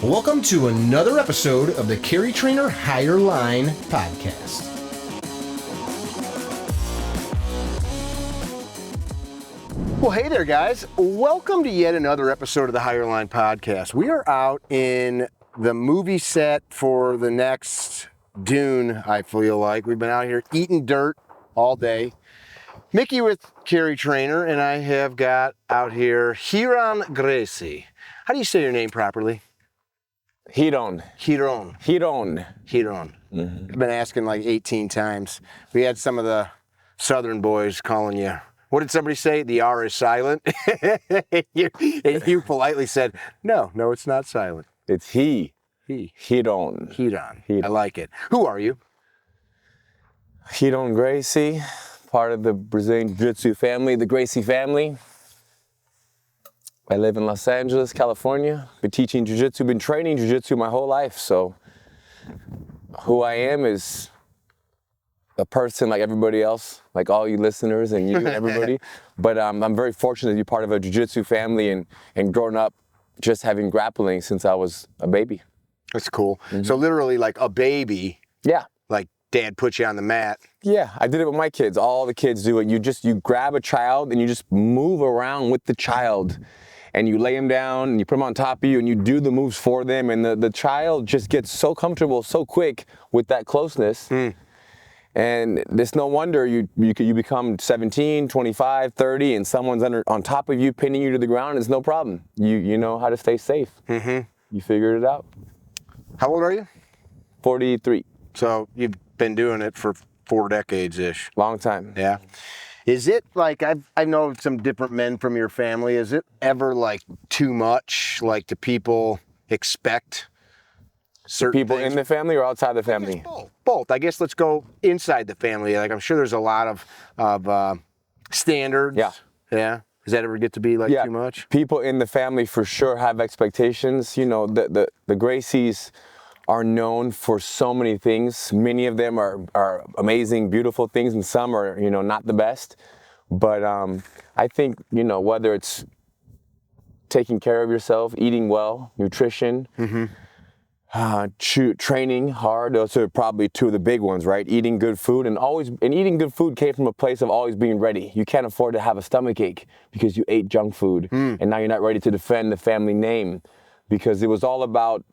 Welcome to another episode of the CarryTrainer Higher Line podcast. Well, hey there, guys. Welcome to yet another episode of the Higher Line podcast. We are out in the movie set for the next Dune, I feel like. We've been out here eating dirt all day. Mickey with CarryTrainer, and I have got out here Ryron Gracie. How do you say your name properly? Ryron. Mm-hmm. I've been asking like 18 times. We had some of the southern boys calling you. What did somebody say? The R is silent? And you politely said, no, it's not silent. It's he. Ryron. I like it. Who are you? Ryron Gracie, part of the Brazilian jiu-jitsu family, the Gracie family. I live in Los Angeles, California. Been teaching jiu-jitsu, been training jiu-jitsu my whole life. So who I am is a person like everybody else, like all you listeners and you and everybody. But I'm very fortunate to be part of a jiu-jitsu family and growing up just having grappling since I was a baby. That's cool. Mm-hmm. So literally like a baby. Yeah. Like dad put you on the mat. Yeah, I did it with my kids. All the kids do it. You grab a child and you just move around with the child. And you lay them down and you put them on top of you and you do the moves for them. And the child just gets so comfortable so quick with that closeness. And it's no wonder you become 17, 25, 30, and someone's on top of you, pinning you to the ground. It's no problem. You know how to stay safe. Mm-hmm. You figured it out. How old are you? 43. So you've been doing it for 4 decades-ish. Long time. Yeah. Is it like, I know some different men from your family, is it ever like too much? Like do people expect certain people things? In the family or outside the family? Both. I guess let's go inside the family. Like I'm sure there's a lot of standards. Yeah. Yeah. Does that ever get to be like too much? People in the family for sure have expectations. You know, the Gracies are known for so many things. Many of them are amazing, beautiful things, and some are, not the best. But I think, whether it's taking care of yourself, eating well, nutrition, training hard, those are probably 2 of the big ones, right? Eating good food and eating good food came from a place of always being ready. You can't afford to have a stomach ache because you ate junk food and now you're not ready to defend the family name, because it was all about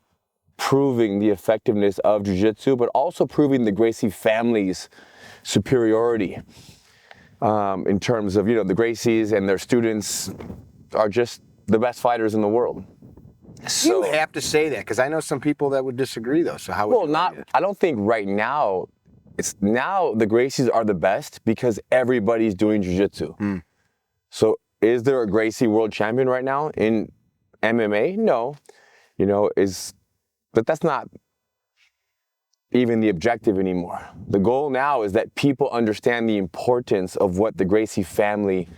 proving the effectiveness of jiu-jitsu, but also proving the Gracie family's superiority in terms of, the Gracies and their students are just the best fighters in the world. So, you have to say that, because I know some people that would disagree, though. So how would I don't think right now, now the Gracies are the best because everybody's doing jiu-jitsu. So is there a Gracie world champion right now in MMA? No. But that's not even the objective anymore. The goal now is that people understand the importance of what the Gracie family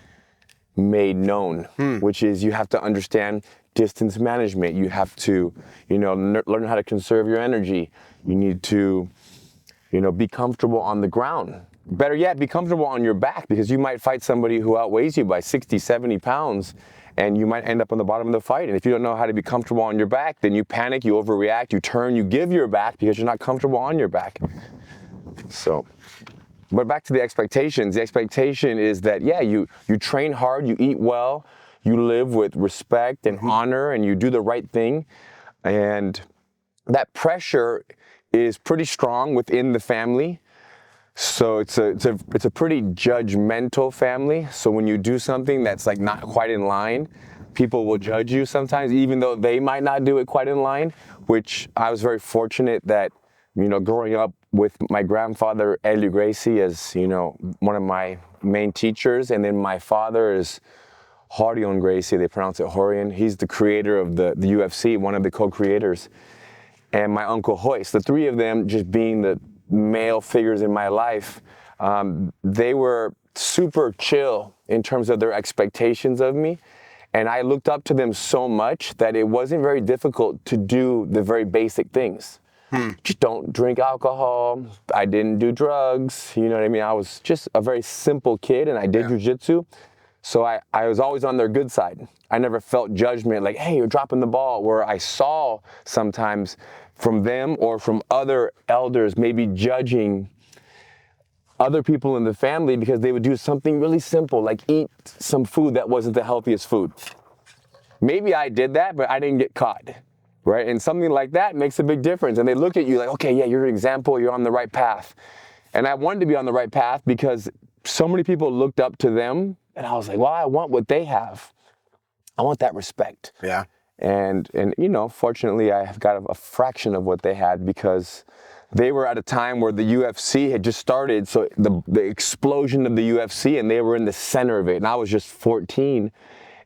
made known, which is you have to understand distance management. You have to, learn how to conserve your energy. You need to, be comfortable on the ground. Better yet, be comfortable on your back, because you might fight somebody who outweighs you by 60, 70 pounds. And you might end up on the bottom of the fight. And if you don't know how to be comfortable on your back, then you panic, you overreact, you turn, you give your back because you're not comfortable on your back. So, but back to the expectations. The expectation is that, you train hard, you eat well, you live with respect and honor, and you do the right thing. And that pressure is pretty strong within the family. So it's a pretty judgmental family. So when you do something that's like not quite in line, people will judge you sometimes, even though they might not do it quite in line, which I was very fortunate that, growing up with my grandfather, Helio Gracie, as, one of my main teachers. And then my father is Rorion Gracie, they pronounce it Rorion. He's the creator of the UFC, one of the co-creators. And my uncle Hoist, the 3 of them just being the male figures in my life, they were super chill in terms of their expectations of me. And I looked up to them so much that it wasn't very difficult to do the very basic things. Just don't drink alcohol. I didn't do drugs. You know what I mean? I was just a very simple kid and I did jiu-jitsu. So I was always on their good side. I never felt judgment like, hey, you're dropping the ball, where I saw sometimes from them or from other elders maybe judging other people in the family because they would do something really simple, like eat some food that wasn't the healthiest food. Maybe I did that, but I didn't get caught, right? And something like that makes a big difference. And they look at you like, okay, yeah, you're an example, you're on the right path. And I wanted to be on the right path because so many people looked up to them, and I was like, well, I want what they have. I want that respect. Yeah. And you know, fortunately, I have got a fraction of what they had because they were at a time where the UFC had just started, so the explosion of the UFC, and they were in the center of it. And I was just 14,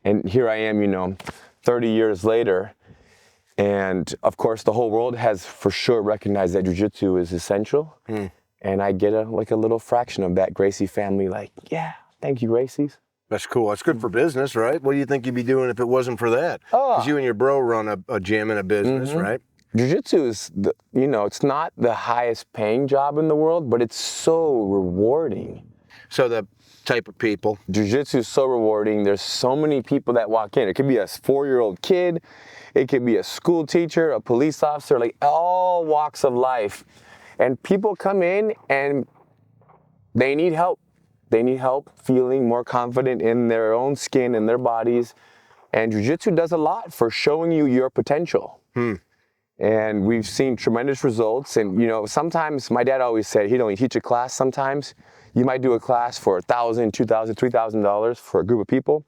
and here I am, you know, 30 years later. And of course, the whole world has for sure recognized that jiu-jitsu is essential. And I get a little fraction of that Gracie family, like, yeah, thank you, Gracies. That's cool. That's good for business, right? What do you think you'd be doing if it wasn't for that? Because you and your bro run a gym and a business, right? Jiu-jitsu is, you know, it's not the highest paying job in the world, but it's so rewarding. So the type of people. Jiu-jitsu is so rewarding. There's so many people that walk in. It could be a 4-year-old kid. It could be a school teacher, a police officer, like all walks of life. And people come in and they need help. They need help feeling more confident in their own skin and their bodies. And jiu-jitsu does a lot for showing you your potential. And we've seen tremendous results. And, you know, sometimes my dad always said he'd only teach a class sometimes. You might do a class for $1,000, $2,000, $3,000 for a group of people.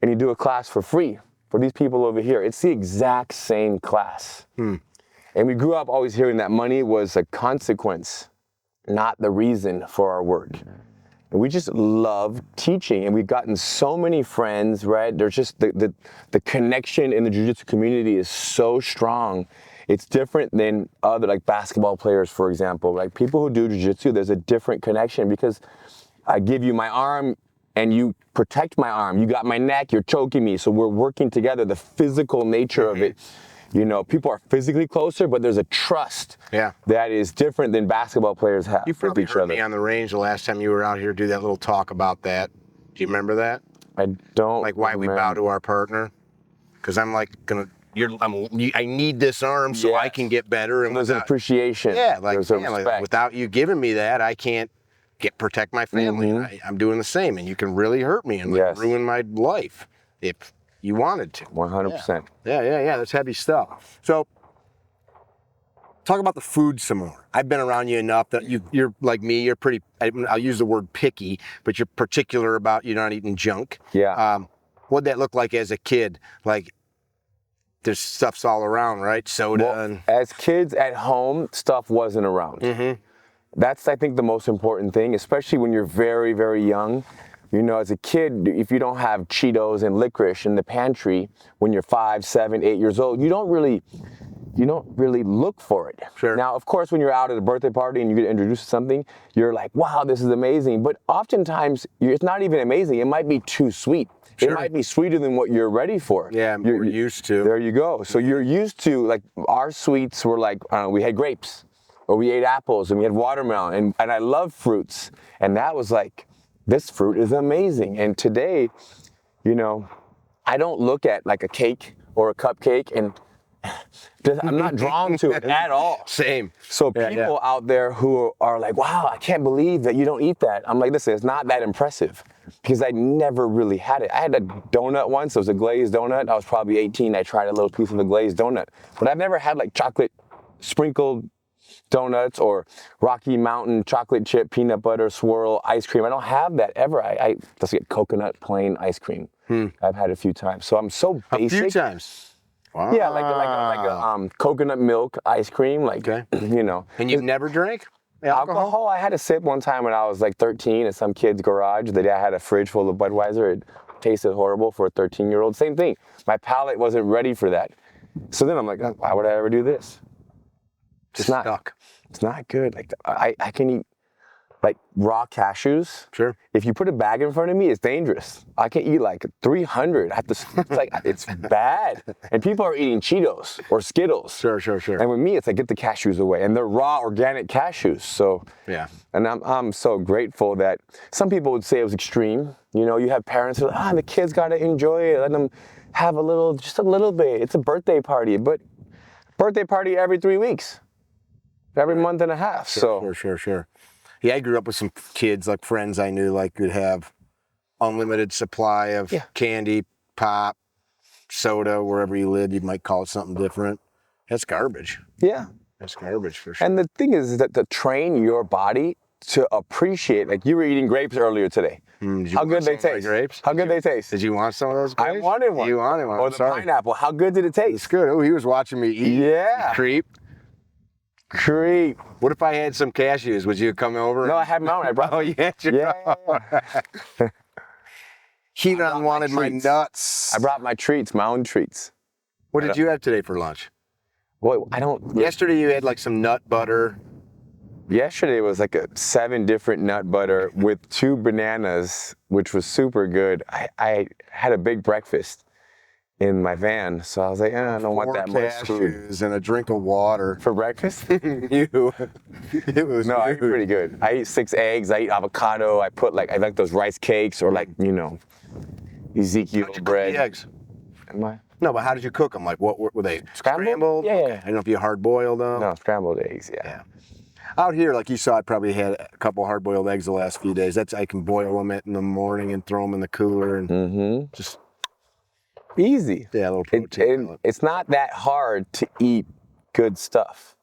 And you do a class for free for these people over here. It's the exact same class. And we grew up always hearing that money was a consequence, not the reason for our work. And we just love teaching, and we've gotten so many friends, right? There's just the connection in the jiu-jitsu community is so strong. It's different than other, like basketball players, for example. Like people who do jiu-jitsu, there's a different connection because I give you my arm and you protect my arm. You got my neck, you're choking me. So we're working together, the physical nature of it. You know, people are physically closer, but there's a trust that is different than basketball players have You probably with each heard other. me on the range the last time you were out here do that little talk about that. Do you remember that? I don't Like why we bow to our partner? Because I'm like I need this arm so I can get better. And there's an appreciation. Yeah, like, there's a like respect. without you giving me that, I can't protect my family. And I'm doing the same, and you can really hurt me and like, ruin my life if you wanted to. 100%. Yeah. That's heavy stuff. So, talk about the food some more. I've been around you enough that you're like me. You're pretty. I'll use the word picky, but you're particular about you not eating junk. Yeah. What'd that look like as a kid? Like, there's stuff's all around, right? Soda. Well, as kids at home, stuff wasn't around. That's, I think, the most important thing, especially when you're very, very young. You know, as a kid, if you don't have Cheetos and licorice in the pantry when you're 5, 7, 8 years old, you don't really look for it. Sure. Now, of course, when you're out at a birthday party and you get introduced to something, you're like, wow, this is amazing. But oftentimes, it's not even amazing. It might be too sweet. It might be sweeter than what you're ready for. Yeah, you're used to. There you go. So you're used to, like, our sweets were like, we had grapes, or we ate apples, and we had watermelon, and I love fruits. And that was like, this fruit is amazing. And today, you know, I don't look at like a cake or a cupcake and I'm not drawn to it at all. Same. So people out there who are like, wow, I can't believe that you don't eat that. I'm like, listen, it's not that impressive because I never really had it. I had a donut once. It was a glazed donut. I was probably 18. I tried a little piece of a glazed donut, but I've never had like chocolate sprinkled donuts or Rocky Mountain chocolate chip peanut butter swirl ice cream. I don't have that ever. I just get coconut plain ice cream. I've had a few times. So I'm so basic. A few times. Wow. Yeah, like a coconut milk ice cream, like, you know. And you've never drank alcohol? I had a sip one time when I was like 13 at some kid's garage. The day I had a fridge full of Budweiser. It tasted horrible for a 13-year-old. Same thing. My palate wasn't ready for that. So then I'm like, why would I ever do this? It's not good. Like I can eat like raw cashews. Sure. If you put a bag in front of me, it's dangerous. I can eat like 300. I have to, it's bad. And people are eating Cheetos or Skittles. Sure. And with me, it's like, get the cashews away. And they're raw, organic cashews. So, yeah. And I'm so grateful that some people would say it was extreme. You know, you have parents who are like, the kids got to enjoy it. Let them have just a little bit. It's a birthday party, but birthday party every 3 weeks, every month and a half. Sure. Yeah, I grew up with some kids, like friends I knew, like would have unlimited supply of candy, pop, soda, wherever you live. You might call it something different. That's garbage. Yeah. That's garbage for sure. And the thing is that to train your body to appreciate, like you were eating grapes earlier today. How good they taste? Grapes? How good they taste? Did you want some of those grapes? I wanted one. You wanted one. Or the pineapple. How good did it taste? It's good. Oh, he was watching me eat. Yeah. Creep. What if I had some cashews? Would you come over? No, I had my own. I brought. Oh, you had your own. Keaton wanted my nuts. I brought my treats, my own treats. What did you have today for lunch? Well, I don't. Yesterday you had like some nut butter. Yesterday was like 7 different nut butter with 2 bananas, which was super good. I had a big breakfast in my van, so I was like, I don't want that much food. And a drink of water. For breakfast? It was No, I eat pretty good. I eat 6 eggs, I eat avocado, I like those rice cakes or like, Ezekiel bread. The eggs? Am I? No, but how did you cook them? Like, what were they? Scrambled? Yeah. I don't know if you hard-boiled them. No, scrambled eggs, yeah. Out here, like you saw, I probably had a couple hard-boiled eggs the last few days. I can boil them in the morning and throw them in the cooler and just... Easy. Yeah, a little protein. It's not that hard to eat good stuff.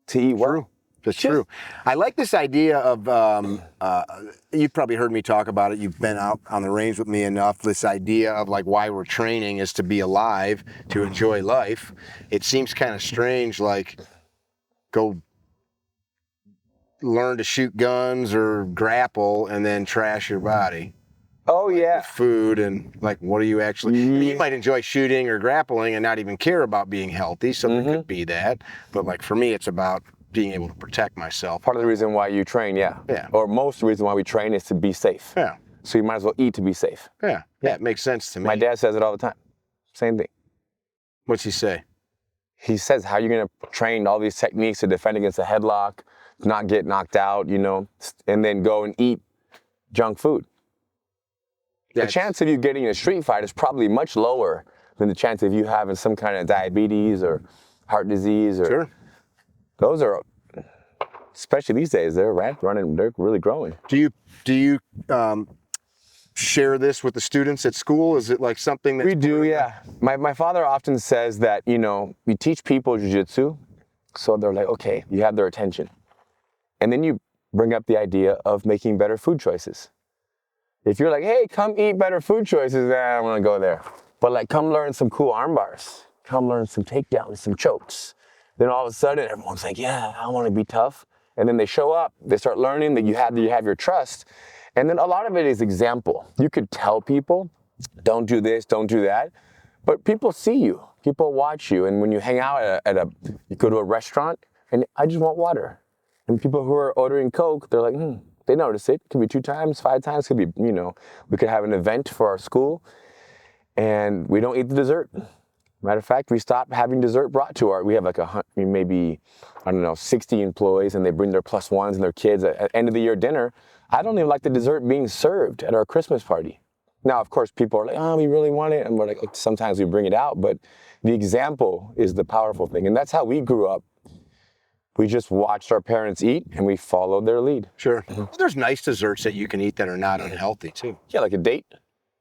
To eat well. That's true. I like this idea of, you've probably heard me talk about it. You've been out on the range with me enough. This idea of like why we're training is to be alive, to enjoy life. It seems kind of strange, like go learn to shoot guns or grapple and then trash your body. Oh, yeah. Food and like, what are you actually, you might enjoy shooting or grappling and not even care about being healthy. So there could be that. But like for me, it's about being able to protect myself. Part of the reason why you train, yeah. Or most of the reason why we train is to be safe. Yeah. So you might as well eat to be safe. Yeah, it makes sense to me. My dad says it all the time. Same thing. What's he say? He says, how are you going to train all these techniques to defend against a headlock, not get knocked out, and then go and eat junk food? The chance of you getting in a street fight is probably much lower than the chance of you having some kind of diabetes or heart disease. Or those are, especially these days, they're really growing. Do you share this with the students at school? Is it like something that we do? Yeah. My father often says that we teach people jiu-jitsu, so they're like, okay, you have their attention, and then you bring up the idea of making better food choices. If you're like, hey, come eat better food choices, I don't want to go there. But like, come learn some cool arm bars. Come learn some takedowns, some chokes. Then all of a sudden, everyone's like, yeah, I want to be tough. And then they show up, they start learning that you have your trust. And then a lot of it is example. You could tell people, don't do this, don't do that. But people see you, people watch you. And when you hang out you go to a restaurant and I just want water. And people who are ordering Coke, they're like, they notice it. It could be 2 times, 5 times. Could be, we could have an event for our school and we don't eat the dessert. Matter of fact, we stopped having dessert brought to we have like maybe, 60 employees and they bring their +1s and their kids at end of the year dinner. I don't even like the dessert being served at our Christmas party. Now, of course, people are like, oh, we really want it. And we're like, sometimes we bring it out, but the example is the powerful thing. And that's how we grew up. We just watched our parents eat and we followed their lead. Sure. There's nice desserts that you can eat that are not unhealthy too. Yeah, like a date.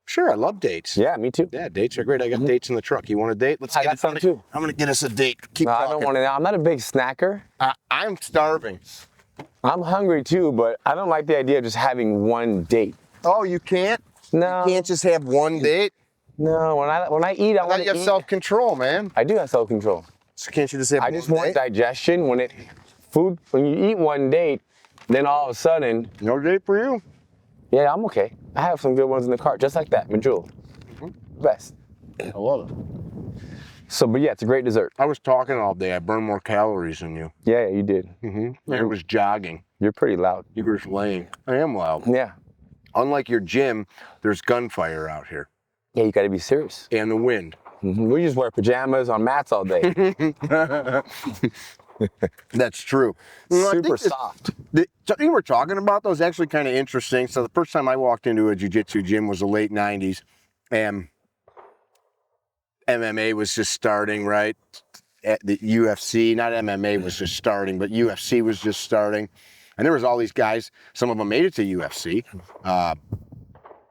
Sure, I love dates. Yeah, me too. Yeah, dates are great. I got dates in the truck. You want a date? I got some too. I'm gonna get us a date. Keep talking. I don't want to. I'm not a big snacker. I'm starving. I'm hungry too, but I don't like the idea of just having one date. Oh, you can't? No. You can't just have one date? No, when I eat, I want to eat. You have self-control, man. I do have self-control. So can't you just have one date? I just want digestion. When you eat one date, then all of a sudden. No date for you? Yeah, I'm okay. I have some good ones in the cart, just like that, Majul. Best. I love it. So, but yeah, it's a great dessert. I was talking all day. I burned more calories than you. Yeah, you did. Mm-hmm. It was jogging. You're pretty loud. You were just laying. I am loud. Yeah. Unlike your gym, there's gunfire out here. Yeah, you got to be serious. And the wind. We just wear pajamas on mats all day. That's true. Super soft. Something we're talking about, though, is actually kind of interesting. So the first time I walked into a jiu-jitsu gym was the late 90s. And MMA was just starting, right? At the UFC, not MMA was just starting, but UFC was just starting. And there was all these guys, some of them made it to UFC.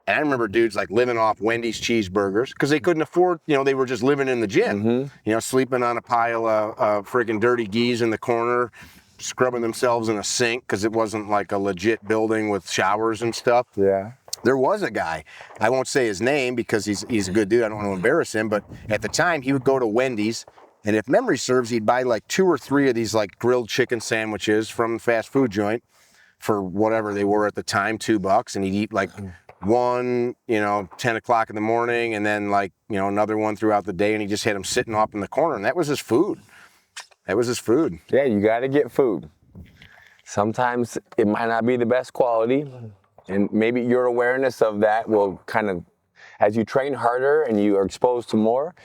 And I remember dudes like living off Wendy's cheeseburgers because they couldn't afford, they were just living in the gym, sleeping on a pile of friggin' dirty geese in the corner, scrubbing themselves in a sink because it wasn't like a legit building with showers and stuff. Yeah. There was a guy, I won't say his name because he's a good dude, I don't want to embarrass him, but at the time he would go to Wendy's, and if memory serves, he'd buy like 2 or 3 of these like grilled chicken sandwiches from the fast food joint for whatever they were at the time, $2, and he'd eat like one, 10 o'clock in the morning, and then like, another one throughout the day, and he just had them sitting off in the corner, and that was his food. That was his food. Yeah, you got to get food. Sometimes it might not be the best quality, and maybe your awareness of that will kind of, as you train harder and you are exposed to more,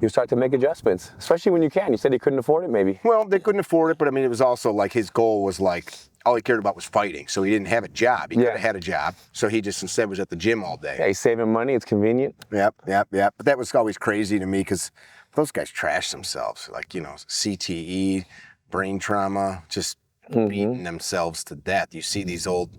you start to make adjustments, especially when you can. You said he couldn't afford it, maybe. Well, they couldn't afford it, but I mean, it was also like his goal was like, all he cared about was fighting, so he didn't have a job. He could have had a job, so he just instead was at the gym all day. Yeah, he's saving money, it's convenient. Yep. But that was always crazy to me because those guys trash themselves. Like, CTE, brain trauma, just beating themselves to death. You see these old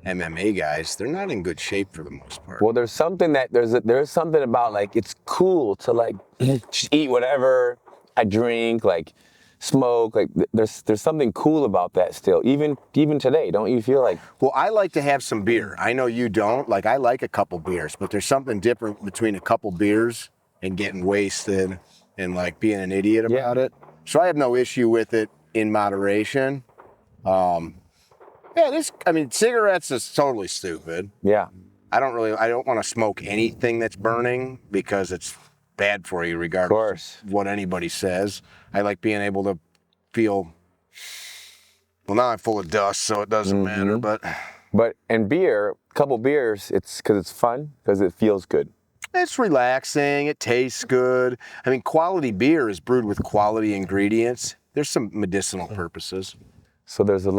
MMA guys, they're not in good shape for the most part. Well, there's something about like, it's cool to like just eat whatever I drink, like smoke, like there's something cool about that still, even today, don't you feel like? Well, I like to have some beer. I know you don't. Like, I like a couple beers, but there's something different between a couple beers and getting wasted and like being an idiot about it. So I have no issue with it in moderation. Cigarettes is totally stupid. Yeah. I don't want to smoke anything that's burning because it's bad for you regardless of what anybody says. I like being able to feel, well, now I'm full of dust, so it doesn't matter, and beer, a couple beers, it's because it's fun, because it feels good. It's relaxing, it tastes good. I mean, quality beer is brewed with quality ingredients. There's some medicinal purposes. So there's it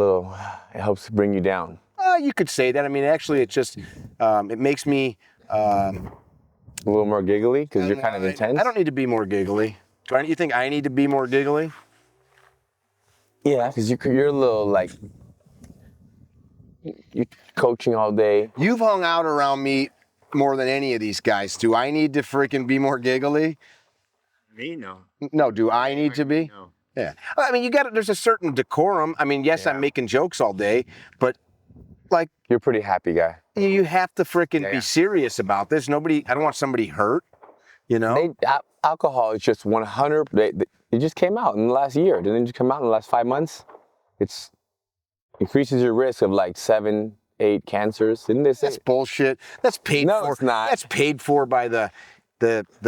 helps bring you down. You could say that. I mean, actually, it just, it makes me... a little more giggly, because you're kind of intense? I don't need to be more giggly. You think I need to be more giggly? Yeah, because you're a little like, you're coaching all day. You've hung out around me more than any of these guys. Do I need to freaking be more giggly? Me, no. No, do I need to be? No. Yeah. I mean, there's a certain decorum. I mean, yes, I'm making jokes all day, but like... You're a pretty happy guy. You have to freaking be serious about this. I don't want somebody hurt, Alcohol is just 100, it just came out in the last year. Didn't it just come out in the last 5 months? It increases your risk of like 7, 8 cancers. Didn't they say? That's bullshit. That's paid for. No, it's not. That's paid for by the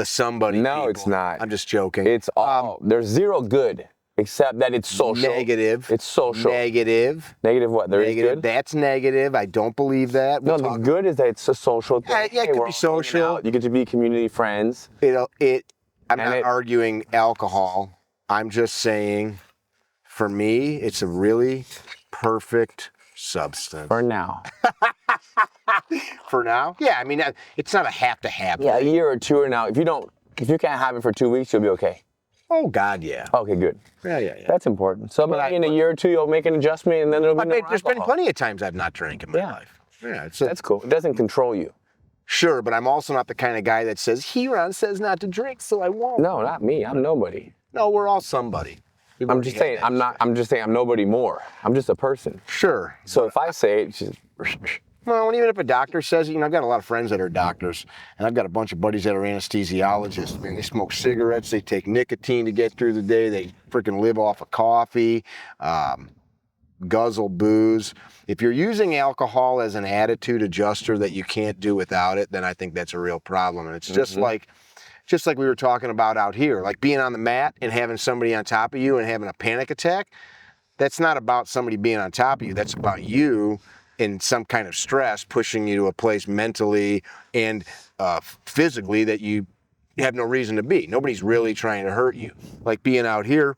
somebody. No, people. It's not. I'm just joking. It's all, there's zero good. Except that it's social. Negative. It's social. Negative. Negative what? There negative. Is good? That's negative. I don't believe that. The good is that it's a social thing. Yeah, it could be social. You get to be community friends. I'm not arguing alcohol. I'm just saying, for me, it's a really perfect substance. For now. For now? Yeah, I mean, it's not a have to have. Yeah, a year or two or now. If you can't have it for 2 weeks, you'll be okay. Oh, God, yeah. Okay, good. Yeah. That's important. So maybe in a year or two, you'll make an adjustment, and then there'll be no alcohol. There's been plenty of times I've not drank in my life. Yeah, that's cool. It doesn't control you. Sure, but I'm also not the kind of guy that says, Ryron says not to drink, so I won't. No, not me. I'm nobody. No, we're all somebody. I'm just saying I'm nobody more. I'm just a person. Sure. So if I say it, it's just... Well, even if a doctor says it, I've got a lot of friends that are doctors, and I've got a bunch of buddies that are anesthesiologists. Man, they smoke cigarettes, they take nicotine to get through the day, they freaking live off of coffee, guzzle booze. If you're using alcohol as an attitude adjuster that you can't do without it, then I think that's a real problem. And it's just like just like we were talking about out here, like being on the mat and having somebody on top of you and having a panic attack. That's not about somebody being on top of you. That's about you in some kind of stress, pushing you to a place mentally and physically that you have no reason to be. Nobody's really trying to hurt you. Like being out here,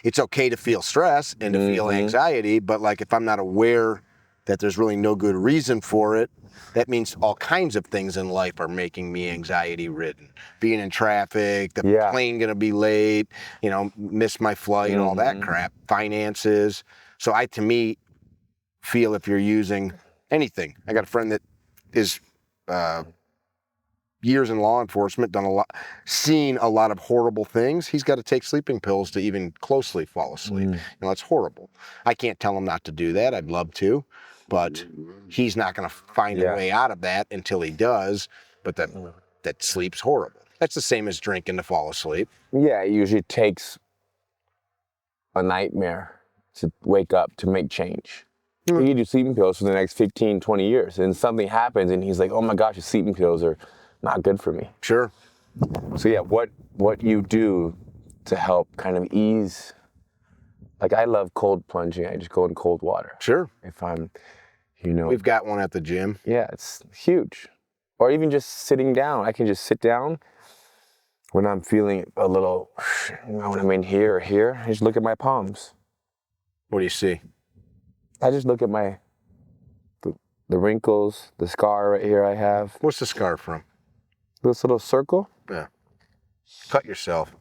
it's okay to feel stress and to feel anxiety, but like if I'm not aware that there's really no good reason for it, that means all kinds of things in life are making me anxiety ridden. Being in traffic, the plane gonna be late, you know, miss my flight, and all that crap, finances. So to me, feel if you're using anything. I got a friend that is years in law enforcement, seen a lot of horrible things. He's got to take sleeping pills to even closely fall asleep. You know, that's horrible. I can't tell him not to do that. I'd love to, but he's not going to find a way out of that until he does. But that sleep's horrible. That's the same as drinking to fall asleep. Yeah, it usually takes a nightmare to wake up to make change. He do sleeping pills for the next 15, 20 years, and something happens, and he's like, oh my gosh, the sleeping pills are not good for me. Sure. So yeah, what you do to help kind of ease, like I love cold plunging. I just go in cold water. Sure. If I'm, you know. We've got one at the gym. Yeah, it's huge. Or even just sitting down. I can just sit down when I'm feeling a little, you know, when I'm in here or here, I just look at my palms. What do you see? I just look at the wrinkles, the scar right here I have. What's the scar from? This little circle. Yeah. Cut yourself.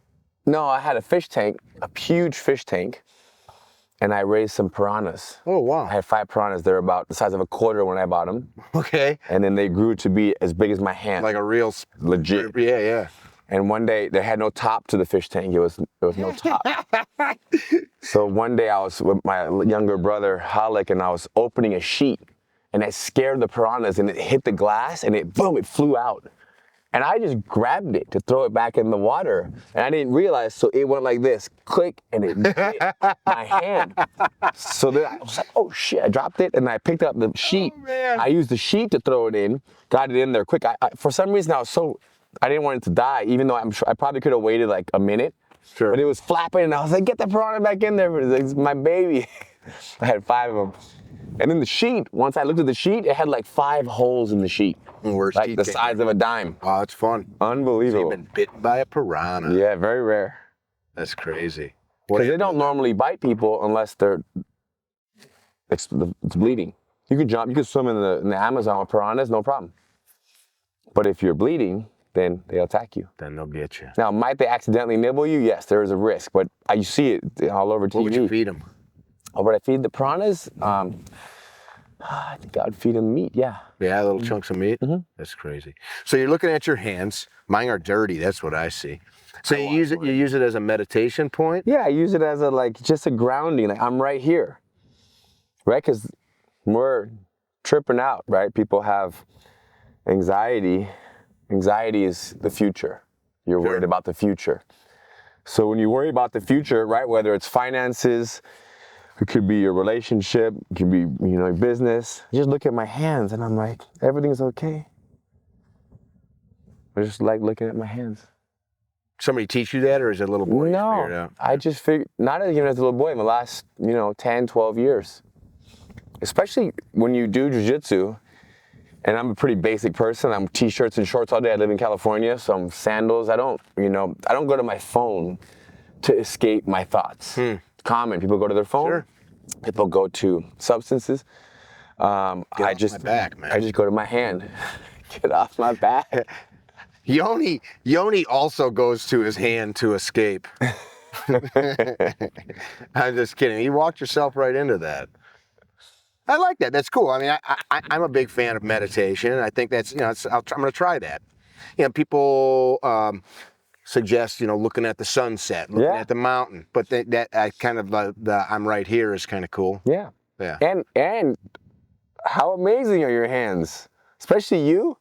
No, I had a fish tank, a huge fish tank, and I raised some piranhas. Oh, wow. I had 5 piranhas. They're about the size of a quarter when I bought them. Okay. And then they grew to be as big as my hand. Like a real... Legit. Yeah, yeah. And one day, there had no top to the fish tank. There was no top. So one day I was with my younger brother, Halleck, and I was opening a sheet, and it scared the piranhas, and it hit the glass, and it flew out. And I just grabbed it to throw it back in the water. And I didn't realize, so it went like this, click, and it hit my hand. So then I was like, oh shit, I dropped it, and I picked up the sheet. Oh, man. I used the sheet to throw it in, got it in there quick. For some reason, I didn't want it to die, even though I'm sure I probably could have waited like a minute. Sure. But it was flapping, and I was like, get the piranha back in there. It's my baby. I had 5 of them. And then the sheet, once I looked at the sheet, it had like 5 holes in the sheet. Like the size of a dime. Wow, it's fun. Unbelievable. So you've been bitten by a piranha. Yeah, very rare. That's crazy. Because they don't normally bite people unless it's bleeding. You can swim in the Amazon with piranhas, no problem. But if you're bleeding, then they'll attack you. Then they'll get you. Now, might they accidentally nibble you? Yes, there is a risk, but you see it all over TV. What would you feed them? Oh, would I feed the piranhas? I think I'd feed them meat, yeah. Yeah, little chunks of meat? That's crazy. So you're looking at your hands. Mine are dirty, that's what I see. So you use it as a meditation point? Yeah, I use it as just a grounding. Like I'm right here, right? Because we're tripping out, right? People have anxiety. Anxiety is the future. You're worried about the future. So when you worry about the future, right, whether it's finances, it could be your relationship, it could be, your business. I just look at my hands and I'm like, everything's okay. I just like looking at my hands. Somebody teach you that, or is it a little boy? No, I just figured, not even as a little boy, in the last, 10, 12 years. Especially when you do jiu-jitsu, and I'm a pretty basic person. I'm t-shirts and shorts all day. I live in California, so I'm sandals. I don't go to my phone to escape my thoughts. Common, people go to their phone. Sure. People go to substances. My back, man. I just go to my hand. Get off my back. Yoni also goes to his hand to escape. I'm just kidding. You walked yourself right into that. I like that. That's cool. I mean, I'm a big fan of meditation. I think that's, I'm going to try that. People suggest, looking at the sunset, looking at the mountain. But I'm right here is kind of cool. Yeah. Yeah. And how amazing are your hands? Especially you,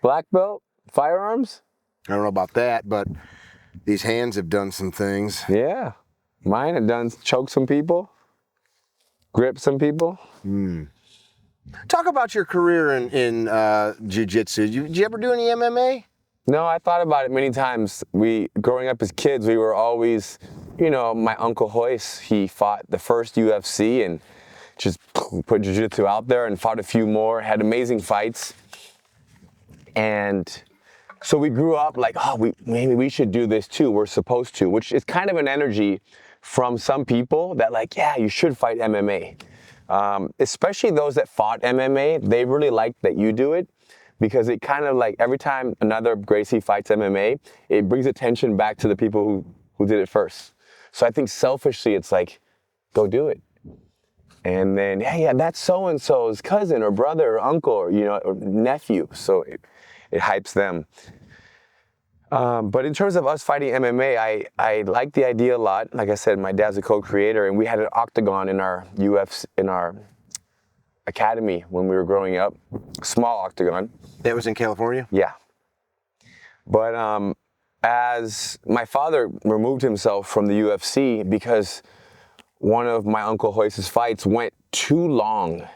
black belt, firearms. I don't know about that, but these hands have done some things. Yeah. Mine have done choked some people. Grip some people. Talk about your career in jiu-jitsu. Did you ever do any MMA? No, I thought about it many times. Growing up as kids, we were always, my Uncle Hoist, he fought the first UFC and just put jiu-jitsu out there and fought a few more, had amazing fights. And so we grew up like, maybe we should do this too. We're supposed to, which is kind of an energy from some people that like, yeah, you should fight MMA. Especially those that fought MMA, they really like that you do it because it kind of like every time another Gracie fights MMA, it brings attention back to the people who did it first. So I think selfishly, it's like, go do it. And then, hey, yeah, that's so-and-so's cousin or brother or uncle or, or nephew. So it hypes them. But in terms of us fighting MMA, I like the idea a lot. Like I said, my dad's a co-creator, and we had an octagon in our UFC, in our academy when we were growing up, small octagon. That was in California? Yeah. But as my father removed himself from the UFC because one of my Uncle Hoist's fights went too long,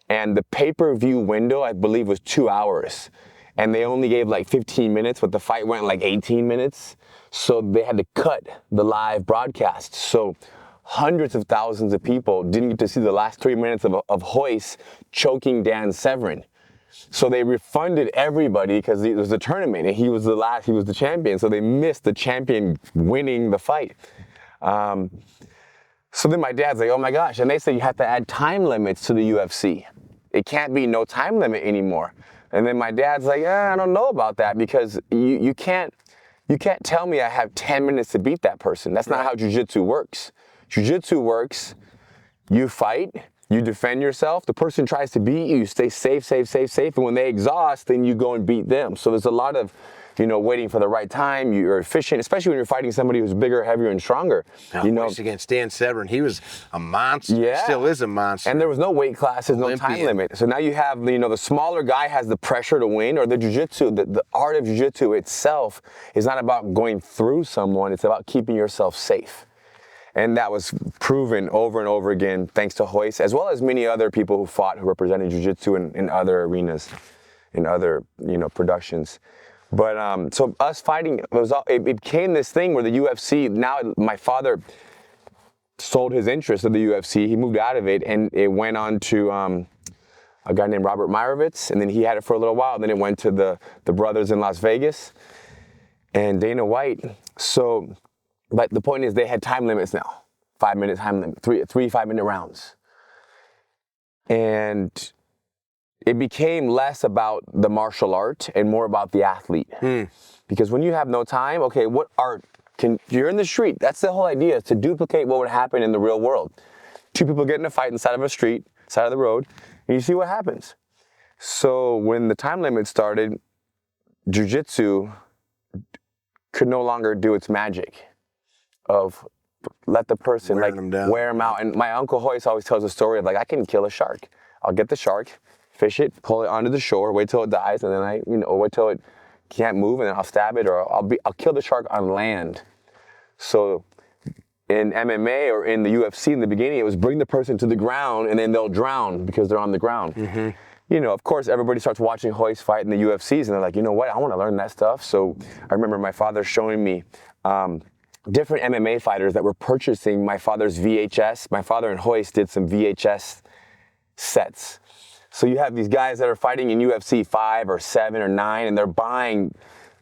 and the pay-per-view window, I believe, was 2 hours. And they only gave like 15 minutes, but the fight went like 18 minutes. So they had to cut the live broadcast. So hundreds of thousands of people didn't get to see the last 3 minutes of Hoist choking Dan Severn. So they refunded everybody because it was a tournament and he was the champion. So they missed the champion winning the fight. So then my dad's like, oh my gosh. And they said you have to add time limits to the UFC. It can't be no time limit anymore. And then my dad's like, I don't know about that because you can't tell me I have 10 minutes to beat that person. That's not how jiu-jitsu works. Jiu-jitsu works, you fight, you defend yourself, the person tries to beat you, you stay safe, and when they exhaust, then you go and beat them. So there's a lot of, waiting for the right time, you're efficient, especially when you're fighting somebody who's bigger, heavier, and stronger. Against Dan Severn, he was a monster, yeah. Still is a monster. And there was no weight classes, no time limit. So now you have, the smaller guy has the pressure to win, or the jiu-jitsu, the art of jiu-jitsu itself is not about going through someone, it's about keeping yourself safe. And that was proven over and over again, thanks to Hoist, as well as many other people who fought, who represented jiu-jitsu in other arenas, in other, productions. But so us fighting, it became this thing where the UFC, now my father sold his interest of the UFC, he moved out of it, and it went on to a guy named Robert Meyerowitz, and then he had it for a little while, and then it went to the brothers in Las Vegas, and Dana White. So, but the point is they had time limits now, 5 minute time limit, three 5-minute rounds. And it became less about the martial art and more about the athlete. Because when you have no time, okay, what art you're in the street, that's the whole idea, is to duplicate what would happen in the real world. Two people get in a fight inside of a street, side of the road, and you see what happens. So when the time limit started, jiu-jitsu could no longer do its magic of let the person wear them out. And my Uncle Hoist always tells a story of like, I can kill a shark. I'll get the shark, fish it, pull it onto the shore, wait till it dies, and then wait till it can't move, and then I'll stab it, or I'll kill the shark on land. So in MMA or in the UFC in the beginning, it was bring the person to the ground and then they'll drown because they're on the ground. Of course, everybody starts watching Hoist fight in the UFCs and they're like, you know what, I want to learn that stuff. So I remember my father showing me different MMA fighters that were purchasing my father's VHS. My father and Hoist did some VHS sets. So you have these guys that are fighting in UFC 5 or 7 or 9, and they're buying,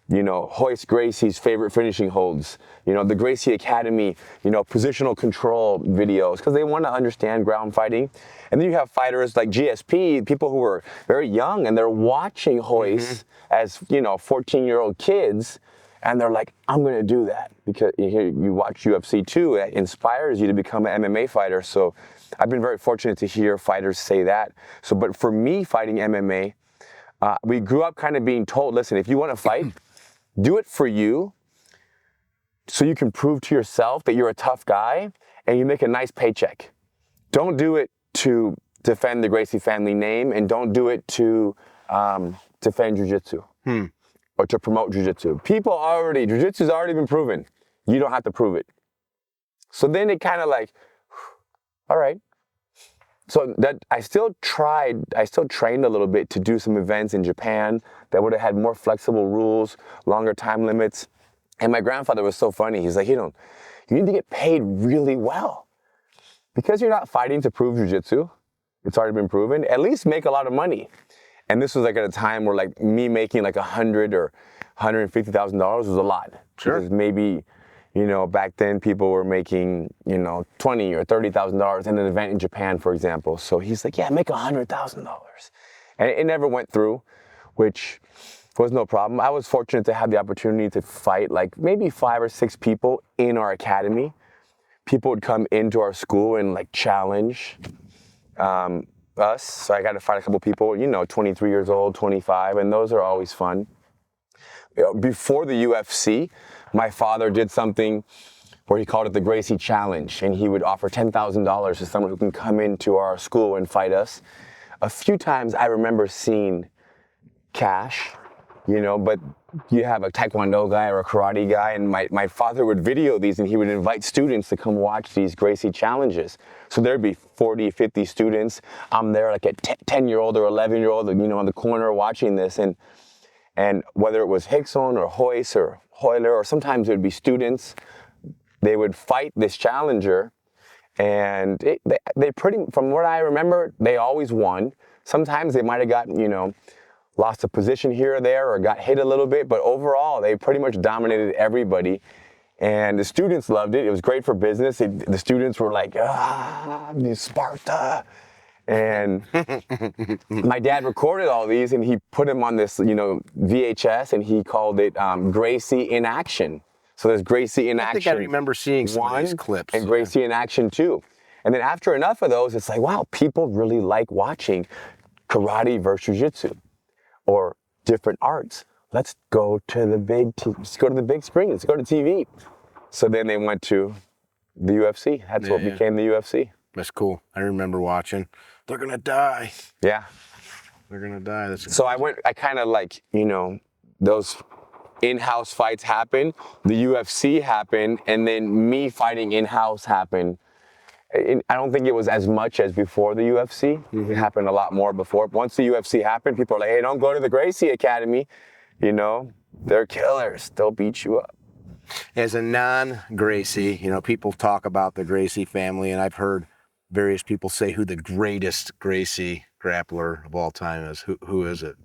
Hoist Gracie's favorite finishing holds, the Gracie Academy, positional control videos, because they want to understand ground fighting. And then you have fighters like GSP, people who are very young, and they're watching Hoist as, 14-year-old kids, and they're like, I'm going to do that. Because you watch UFC too, it inspires you to become an MMA fighter. So I've been very fortunate to hear fighters say that. So, but for me, fighting MMA, we grew up kind of being told, listen, if you want to fight, do it for you so you can prove to yourself that you're a tough guy and you make a nice paycheck. Don't do it to defend the Gracie family name, and don't do it to defend jiu-jitsu or to promote jiu-jitsu. Jiu-jitsu's already been proven. You don't have to prove it. So then it kind of like, all right, So that I still trained a little bit to do some events in Japan that would have had more flexible rules, longer time limits. And my grandfather was so funny. He's like, you need to get paid really well. Because you're not fighting to prove jiu-jitsu, it's already been proven, at least make a lot of money. And this was like at a time where like me making like $100,000 or $150,000 was a lot. Sure. Because maybe, back then people were making, $20,000 or $30,000 in an event in Japan, for example. So he's like, yeah, make $100,000. And it never went through, which was no problem. I was fortunate to have the opportunity to fight like maybe 5 or 6 people in our academy. People would come into our school and like challenge us. So I got to fight a couple people, 23 years old, 25, and those are always fun. Before the UFC, my father did something where he called it the Gracie Challenge, and he would offer $10,000 to someone who can come into our school and fight us. A few times I remember seeing cash, but you have a Taekwondo guy or a karate guy, and my father would video these, and he would invite students to come watch these Gracie challenges. So there'd be 40, 50 students. I'm there like a 10-year-old or 11-year-old, on the corner watching this, and whether it was Hickson or Hoist or Hoyler, or sometimes it would be students, they would fight this challenger, and they from what I remember, they always won. Sometimes they might have gotten, lost a position here or there or got hit a little bit, but overall, they pretty much dominated everybody. And the students loved it. It was great for business. The students were like, Sparta. And my dad recorded all these, and he put them on this, VHS, and he called it Gracie in Action. So there's Gracie in Action. I think I remember seeing some of these clips. And Gracie in Action 2. And then after enough of those, it's like, wow, people really like watching karate versus jiu-jitsu or different arts. Let's go to the big screen. Let's go to TV. So then they went to the UFC. That's what became the UFC. That's cool. I remember watching. They're gonna die. Yeah. They're gonna die. So I kind of like, those in-house fights happened, the UFC happened, and then me fighting in-house happened. I don't think it was as much as before the UFC. Mm-hmm. It happened a lot more before. Once the UFC happened, people are like, hey, don't go to the Gracie Academy. They're killers. They'll beat you up. As a non-Gracie, people talk about the Gracie family, and I've heard various people say who the greatest Gracie grappler of all time is. Who is it?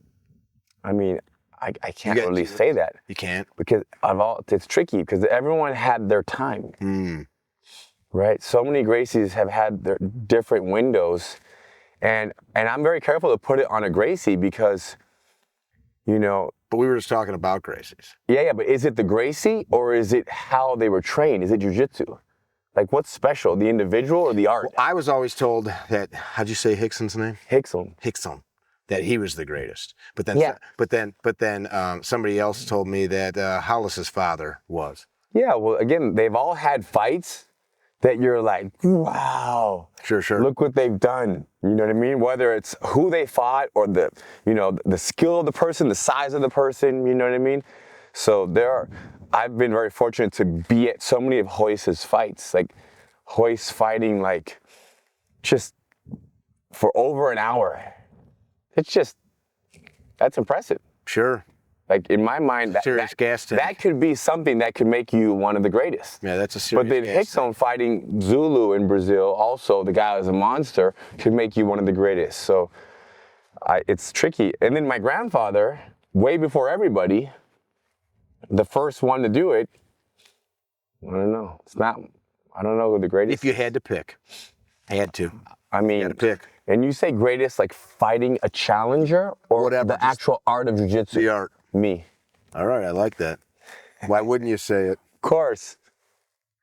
I mean, I can't really say that. You can't? Because it's tricky because everyone had their time. Mm. Right? So many Gracies have had their different windows. And I'm very careful to put it on a Gracie because, But we were just talking about Gracies. Yeah, but is it the Gracie or is it how they were trained? Is it jiu-jitsu? Like, what's special, the individual or the art? Well, I was always told that, how'd you say Hickson's name? Hickson. That he was the greatest. But then somebody else told me that Hollis's father was. Yeah, well, again, they've all had fights that you're like, wow. Sure. Look what they've done. You know what I mean? Whether it's who they fought or the skill of the person, the size of the person, you know what I mean? So I've been very fortunate to be at so many of Hoist's fights. Like, Hoist fighting, like, just for over an hour. It's just, that's impressive. Sure. Like, in my mind, that could be something that could make you one of the greatest. Yeah, that's a serious But then Hickson fighting Zulu in Brazil, also, the guy was a monster, could make you one of the greatest. So it's tricky. And then my grandfather, way before everybody, the first one to do it, I don't know. I don't know who the greatest is. If you had to pick. Had to. I mean, you had to pick. And you say greatest, like fighting a challenger or whatever, the actual art of jiu-jitsu? The art. Me. All right, I like that. Why wouldn't you say it? Of course.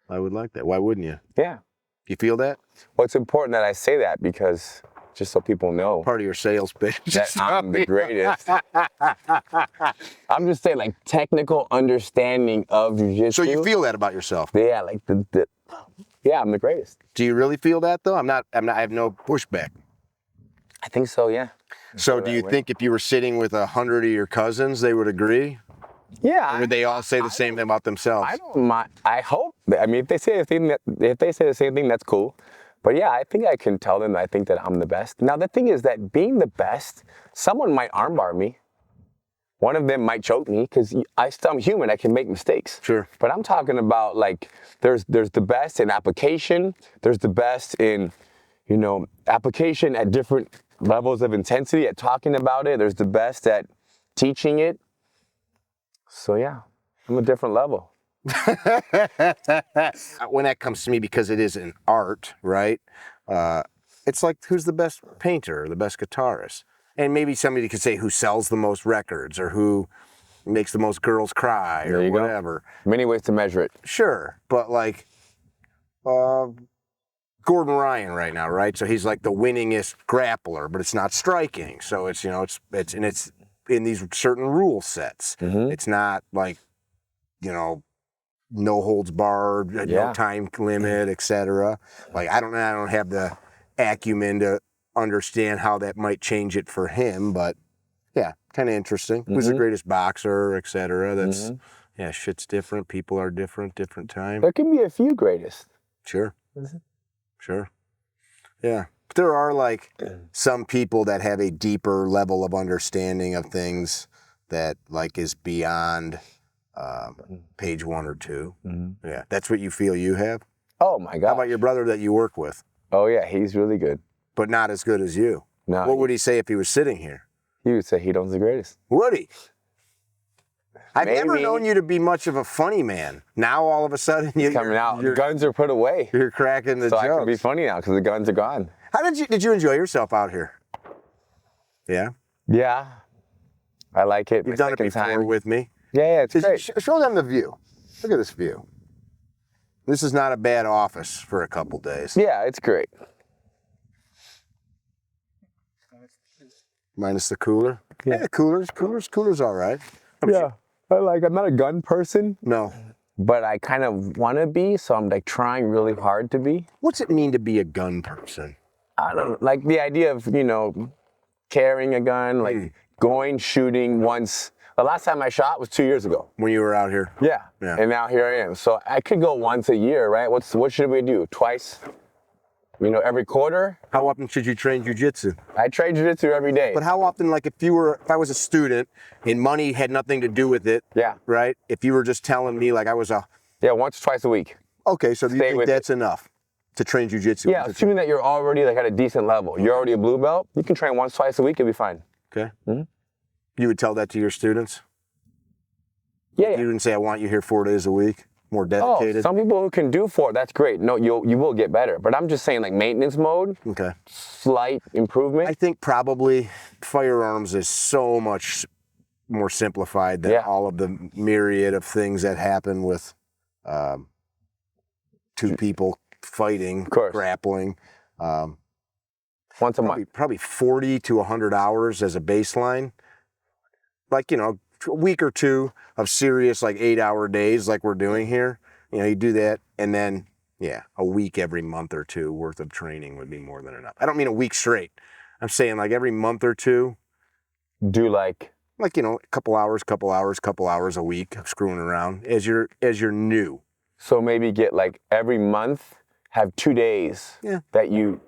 I would like that. Why wouldn't you? Yeah. You feel that? Well, it's important that I say that because just so people know. Part of your sales pitch. That I'm the greatest. I'm just saying, like, technical understanding of jiu-jitsu. So you feel that about yourself? Yeah, like yeah, I'm the greatest. Do you really feel that though? I have no pushback. I think so, yeah. So do you think if you were sitting with 100 of your cousins, they would agree? Yeah. Or would they all say the same thing about themselves? I don't mind. I hope. I mean, if they say the same thing, that's cool. But yeah, I think I can tell them that I think that I'm the best. Now, the thing is that being the best, someone might armbar me. One of them might choke me because I'm human. I can make mistakes. Sure. But I'm talking about like there's the best in application. There's the best in, application at different levels of intensity, at talking about it. There's the best at teaching it. So yeah, I'm a different level. When that comes to me, because it is an art, right? It's like, who's the best painter or the best guitarist? And maybe somebody could say who sells the most records or who makes the most girls cry or whatever. Many ways to measure it. Sure, but like Gordon Ryan right now, right? So he's like the winningest grappler, but it's not striking. So it's it's in these certain rule sets. Mm-hmm. It's not like no holds barred, no time limit, etc. Like I don't have the acumen to understand how that might change it for him, but yeah, kind of interesting. Who's the greatest boxer, etc. That's shit's different. People are different time. There can be a few greatest. Sure. Sure. Yeah. But there are like some people that have a deeper level of understanding of things that like is beyond page 1 or 2. Mm-hmm. Yeah. That's what you feel you have? Oh my God. How about your brother that you work with? Oh yeah, he's really good. But not as good as you. No. What would he say if he was sitting here? He would say he owns the greatest. Would he? I've Maybe. never known you to be much of a funny man. Now all of a sudden you're coming out. The guns are put away. You're cracking the jokes. So I can be funny now because the guns are gone. How did you enjoy yourself out here? Yeah. Yeah. I like it. You've done it before with me. Yeah, it's great. Show them the view. Look at this view. This is not a bad office for a couple days. Yeah, it's great. Minus the cooler. Yeah, cooler's all right. I'm not a gun person. No. But I kind of want to be, so I'm like trying really hard to be. What's it mean to be a gun person? I don't know, like the idea of, carrying a gun, like going shooting once. The last time I shot was 2 years ago. When you were out here? Yeah. And now here I am. So I could go once a year, right? What should we do? Twice? Every quarter? How often should you train jiu-jitsu? I train jiu-jitsu every day. But how often, like if I was a student and money had nothing to do with it, right? If you were just telling me like I was once, twice a week. Okay, so do you think that's enough to train jiu-jitsu? Yeah, assuming that you're already like at a decent level. You're already a blue belt, you can train once, twice a week, it'll be fine. Okay. Mm-hmm. You would tell that to your students? Yeah. You wouldn't say, I want you here 4 days a week? More dedicated? Oh, some people who can do 4, that's great. No, you will get better. But I'm just saying like maintenance mode, slight improvement. I think probably firearms is so much more simplified than all of the myriad of things that happen with two people fighting, grappling. Once a month. Probably 40 to 100 hours as a baseline. Like, a week or two of serious, like 8-hour days like we're doing here. You do that, and then, a week every month or two worth of training would be more than enough. I don't mean a week straight. I'm saying like every month or two. Do like a couple hours a week of screwing around as you're new. So maybe get like every month, have 2 days that you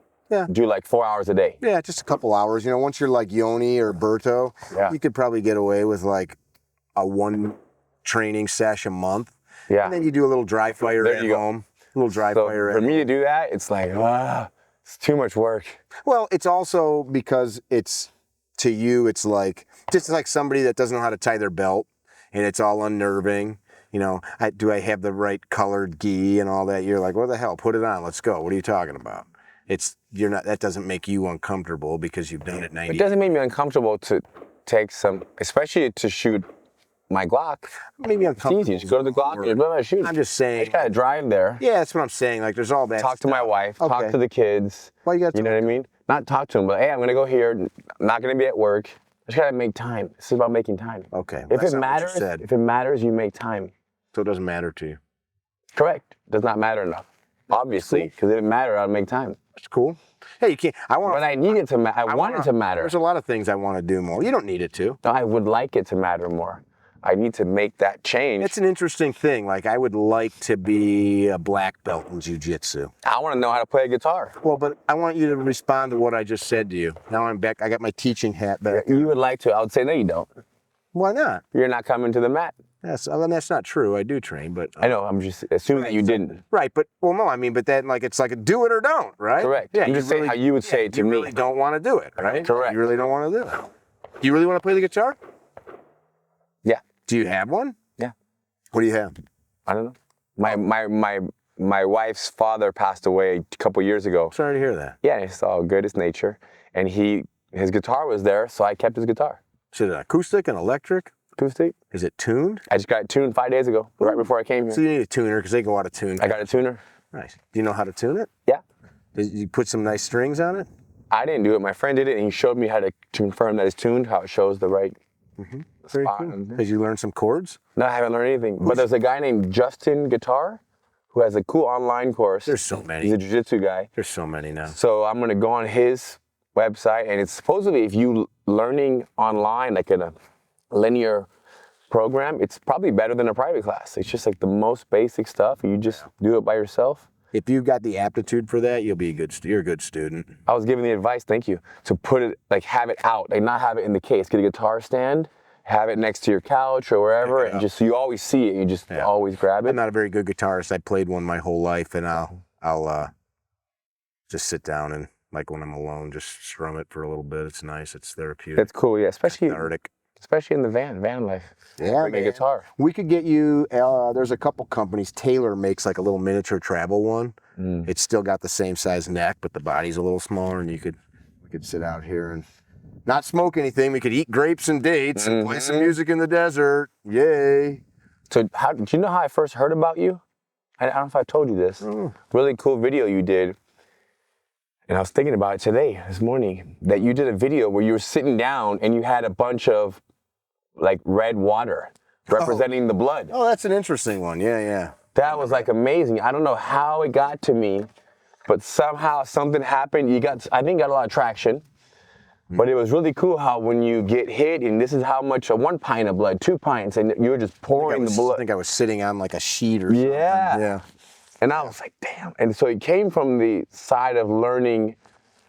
do like 4 hours a day. Yeah, just a couple hours. Once you're like Yoni or Berto, you could probably get away with like a 1 training session a month. Yeah. And then you do a little dry fire at home. A little dry fire at home. For me to do that, it's like, it's too much work. Well, it's also because to you, it's like, just like somebody that doesn't know how to tie their belt and it's all unnerving. Do I have the right colored gi and all that? You're like, what the hell? Put it on. Let's go. What are you talking about? That doesn't make you uncomfortable because you've done it 90. It doesn't make me uncomfortable to take some, especially to shoot my Glock. Maybe uncomfortable. It's easy. Just go to the Glock and you're going to shoot. I'm just saying. I just got to drive there. Yeah, that's what I'm saying. Like, there's all that Talk to my wife. Talk to the kids. Well, you know what I mean? Not talk to them, but hey, I'm going to go here. I'm not going to be at work. I just got to make time. This is about making time. Okay. If it matters, you make time. So it doesn't matter to you. Correct. It does not matter enough. Obviously, because if it mattered, I'd make time. That's cool. Hey, you can't. But I need it to. I want it to matter. There's a lot of things I want to do more. You don't need it to. No, I would like it to matter more. I need to make that change. It's an interesting thing. Like, I would like to be a black belt in jiu-jitsu. I want to know how to play a guitar. Well, but I want you to respond to what I just said to you. Now I'm back. I got my teaching hat back. You would like to. I would say, no, you don't. Why not? You're not coming to the mat. Yes, I mean, that's not true. I do train, but... I know, I'm just assuming that you didn't. Right, but, well, no, I mean, but then, like, it's like a do it or don't, right? Correct. Yeah, I'm just saying how you would say it to me. You really don't want to do it, right? Correct. You really don't want to do it. Do you really want to play the guitar? Yeah. Do you have one? Yeah. What do you have? I don't know. My wife's father passed away a couple years ago. Sorry to hear that. Yeah, it's all good. It's nature. And his guitar was there, so I kept his guitar. Is it acoustic and electric? Acoustic. Is it tuned? I just got it tuned 5 days ago, right before I came here. So you need a tuner because they go out of tune. I got a tuner. Nice. Do you know how to tune it? Yeah. Did you put some nice strings on it? I didn't do it. My friend did it, and he showed me how to confirm that it's tuned, how it shows the right Very spot. cool. Did you learn some chords? No, I haven't learned anything. But there's a guy named Justin Guitar who has a cool online course. There's so many. He's a jiu-jitsu guy. There's so many now. So I'm going to go on his website, and it's supposedly if you learning online, like in a linear program, it's probably better than a private class. It's just like the most basic stuff. You just do it by yourself. If you've got the aptitude for that, you'll be a good. You're a good student. I was giving the advice, thank you, to put it, like have it out, like not have it in the case. Get a guitar stand, have it next to your couch or wherever, and just so you always see it. You just always grab it. I'm not a very good guitarist. I played one my whole life, and I'll just sit down and, like, when I'm alone, just strum it for a little bit. It's nice. It's therapeutic. That's cool, yeah, especially in the van life. Yeah, bring man. a guitar. We could get you. There's a couple companies. Taylor makes like a little miniature travel one. It's still got the same size neck, but the body's a little smaller, and we could sit out here and not smoke anything. We could eat grapes and dates and play some music in the desert. Yay! So, do you know how I first heard about you? I don't know if I told you this. Really cool video you did. And I was thinking about it today, this morning, that you did a video where you were sitting down and you had a bunch of like red water representing the blood. Oh, that's an interesting one. Yeah. That was like amazing. I don't know how it got to me, but somehow something happened. I think got a lot of traction. But it was really cool how when you get hit, and this is how much, 1 pint of blood, 2 pints, and you were just pouring the blood. I think I was sitting on like a sheet or something. Yeah. And I was like, damn. And so it came from the side of learning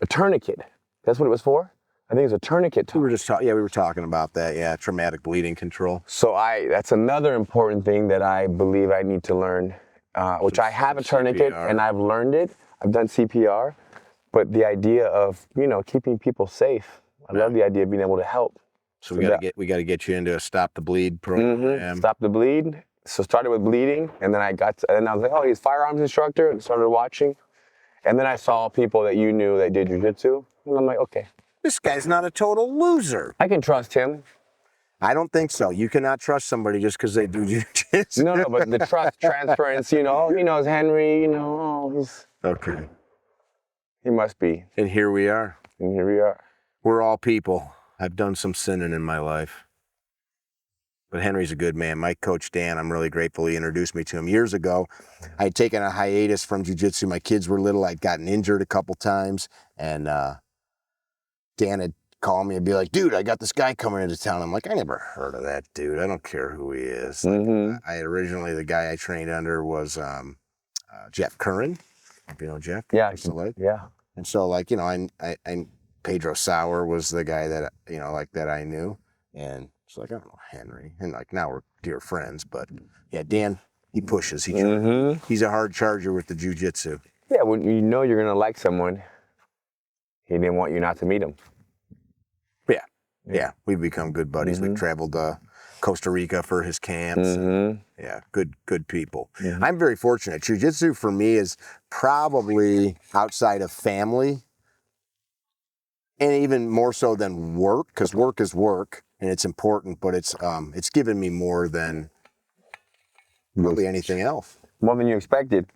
a tourniquet. That's what it was for? I think it's a tourniquet. We were just talking. Yeah, we were talking about that. Yeah, traumatic bleeding control. So that's another important thing that I believe I need to learn, which I have a tourniquet CPR. and I've learned it. I've done CPR, but the idea of, keeping people safe. I love the idea of being able to help. So we got to get you into a stop the bleed program. Stop the bleed. So started with bleeding, and then I was like, oh, he's a firearms instructor, and started watching. And then I saw people that you knew that did jiu-jitsu, and I'm like, okay. This guy's not a total loser. I can trust him. I don't think so. You cannot trust somebody just because they do jiu-jitsu. No, but the trust transference, he knows Henry, he's... Okay. He must be. And here we are. And here we are. We're all people. I've done some sinning in my life. But Henry's a good man. My coach, Dan, I'm really grateful he introduced me to him years ago. I had taken a hiatus from jiu-jitsu. My kids were little. I'd gotten injured a couple times. And Dan had called me and be like, dude, I got this guy coming into town. I'm like, I never heard of that dude. I don't care who he is. Originally, the guy I trained under was Jeff Curran. You know Jeff? Yeah. Yeah. And so, I Pedro Sauer was the guy that, that I knew. And it's like, I don't know, Henry. And now we're dear friends. But yeah, Dan, he pushes. He's a hard charger with the jiu-jitsu. Yeah, when you know you're going to like someone, he didn't want you not to meet him. Yeah, we've become good buddies. We've traveled to Costa Rica for his camps. Yeah, good people. I'm very fortunate. Jiu-jitsu for me is probably outside of family, and even more so than work, because work is work and it's important, but it's given me more than really anything else. More than you expected.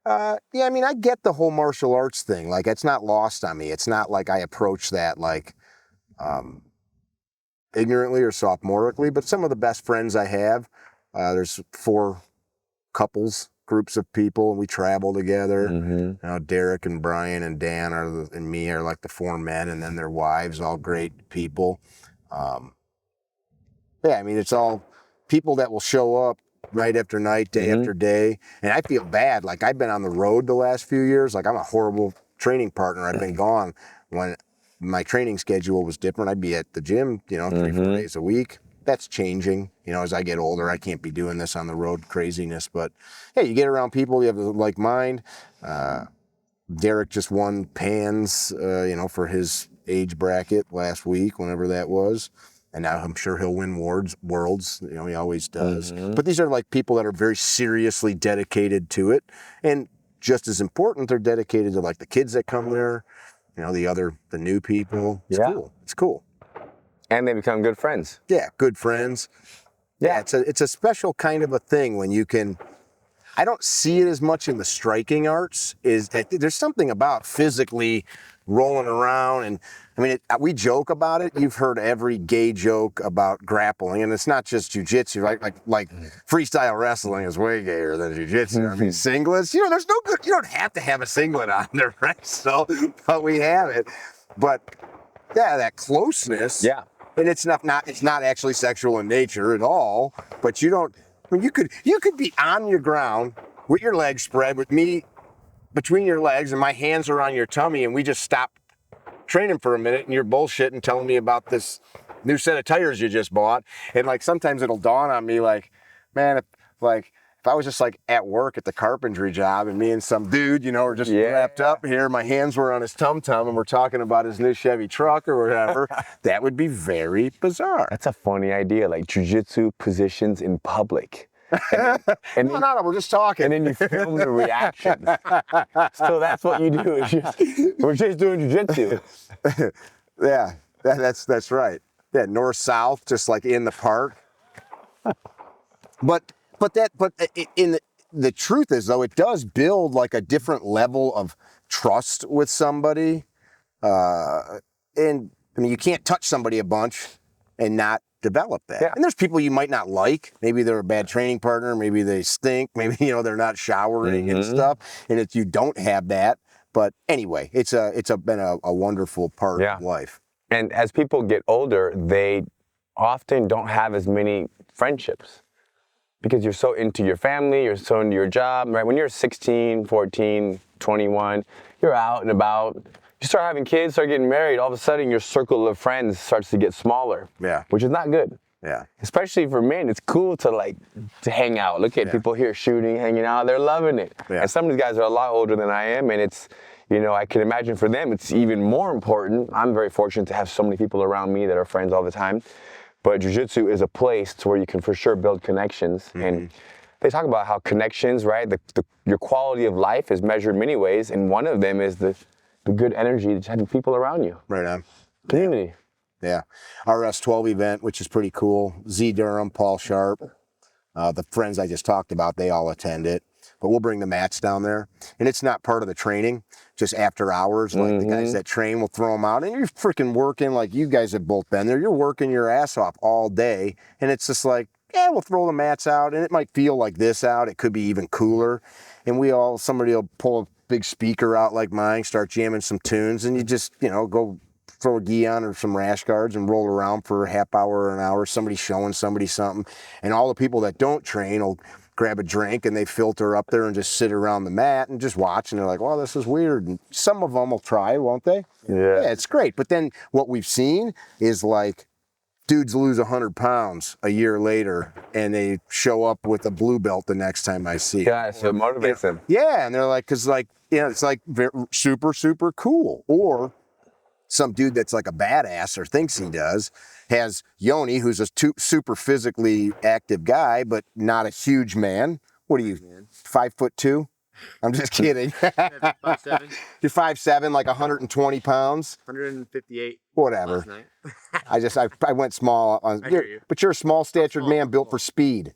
Yeah, I mean, I get the whole martial arts thing. Like, it's not lost on me. It's not like I approach that ignorantly or sophomorically, but some of the best friends I have, there's 4 groups of people, and we travel together. Derek and Brian and Dan and me are like the 4 men, and then their wives, all great people. Yeah, I mean, it's all people that will show up night after night, day after day, and I feel bad. Like I've been on the road the last few years. Like I'm a horrible training partner. I've been gone when my training schedule was different. I'd be at the gym, 3-4 days a week. That's changing. As I get older, I can't be doing this on the road craziness. But hey, you get around people, you have the like mind. Derek just won PANS, for his age bracket last week, whenever that was. And now I'm sure he'll win worlds. He always does. But these are like people that are very seriously dedicated to it. And just as important, they're dedicated to like the kids that come there, the new people. It's cool. It's cool. And they become good friends. Yeah, good friends. Yeah, it's a special kind of a thing when you can. I don't see it as much in the striking arts. There's something about physically rolling around, and we joke about it. You've heard every gay joke about grappling, and it's not just jiu-jitsu, right? Like freestyle wrestling is way gayer than jiu-jitsu. Singlets, there's no good. You don't have to have a singlet on there, right? So, but we have it. But yeah, that closeness. Yeah. And it's not actually sexual in nature at all. But you don't. You could be on your ground with your legs spread, with me between your legs, and my hands are on your tummy, and we just stop training for a minute, and you're bullshitting, telling me about this new set of tires you just bought, and like sometimes it'll dawn on me, like, man, if I was just like at work at the carpentry job, and me and some dude, were just wrapped up here, my hands were on his tum-tum, and we're talking about his new Chevy truck or whatever, that would be very bizarre. That's a funny idea, like jiu-jitsu positions in public. And no, we're just talking. And then you film the reactions. So that's what you do. We're just doing jiu-jitsu. Yeah, that's right. Yeah, north-south, just like in the park. But the truth is, though, it does build like a different level of trust with somebody. And you can't touch somebody a bunch and not develop that. Yeah. And there's people you might not like. Maybe they're a bad training partner. Maybe they stink. Maybe they're not showering and stuff. And you don't have that. But anyway, it's been a wonderful part of life. And as people get older, they often don't have as many friendships because you're so into your family, you're so into your job, right? When you're 16, 14, 21, you're out and about. You start having kids, start getting married, all of a sudden your circle of friends starts to get smaller. Yeah. Which is not good. Yeah. Especially for men, it's cool to hang out. Look at people here shooting, hanging out, they're loving it. Yeah. And some of these guys are a lot older than I am, and it's, I can imagine for them it's even more important. I'm very fortunate to have so many people around me that are friends all the time. But jiu-jitsu is a place to where you can for sure build connections. And they talk about how connections, right? Your quality of life is measured many ways, and one of them is the good energy to having people around you. Right on. Community. Yeah. RS12 event, which is pretty cool. Z Durham, Paul Sharp, the friends I just talked about, they all attend it. But we'll bring the mats down there. And it's not part of the training, just after hours. Like the guys that train will throw them out. And you're freaking working, like you guys have both been there. You're working your ass off all day. And it's just like, we'll throw the mats out. And it might feel like this out. It could be even cooler. And somebody will pull a big speaker out like mine, start jamming some tunes, and you just, go throw a gi on or some rash guards and roll around for a half hour or an hour, somebody showing somebody something. And all the people that don't train will grab a drink and they filter up there and just sit around the mat and just watch, and they're like, well, this is weird. And some of them will try, won't they? Yeah, it's great. But then what we've seen is like dudes lose 100 pounds a year later and they show up with a blue belt the next time I see them. Yeah, so it motivates them. Yeah, and they're like, because it's like very, super, super cool. Or some dude that's like a badass or thinks he does has Yoni, who's a super physically active guy, but not a huge man. What are you, 5'2"? I'm just kidding. 5'7". You're 5'7", like 120 pounds. 158. Whatever. I went small on. I hear you. But you're a small-statured man built for speed.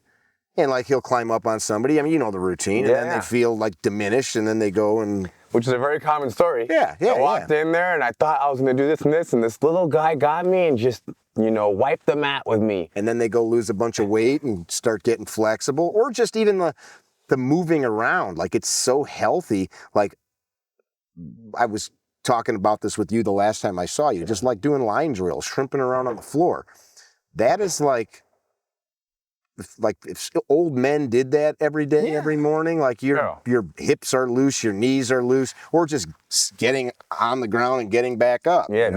And like he'll climb up on somebody. I mean, you know the routine. And then they feel like diminished, and then they go and. Which is a very common story. Yeah. I walked in there and I thought I was gonna do this and this little guy got me and just, wiped the mat with me. And then they go lose a bunch of weight and start getting flexible, or just even the moving around. Like, it's so healthy. Like, I was talking about this with you the last time I saw you, just like doing line drills, shrimping around on the floor. That is like if old men did that every day, every morning, like your hips are loose, your knees are loose, or just getting on the ground and getting back up. Yeah, if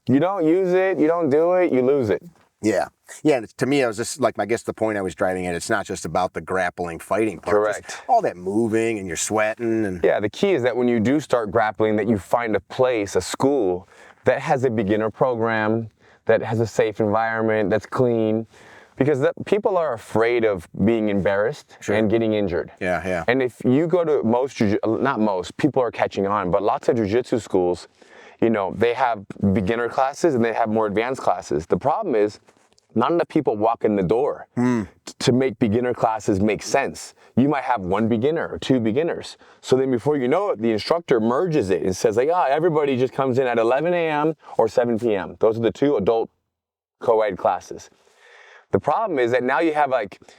you don't use it, you don't do it, you lose it. Yeah. And to me, I was just like, I guess the point I was driving at, it's not just about the grappling, fighting part. Correct. Just all that moving and you're sweating. And yeah, the key is that when you do start grappling, that you find a place, a school that has a beginner program, that has a safe environment, that's clean. Because people are afraid of being embarrassed and getting injured. Yeah. And if you go to not most, people are catching on, but lots of jiu-jitsu schools, they have beginner classes and they have more advanced classes. The problem is, not enough people walk in the door to make beginner classes make sense. You might have one beginner or two beginners. So then before you know it, the instructor merges it and says like, everybody just comes in at 11 a.m. or 7 p.m. Those are the two adult co-ed classes. The problem is that now you have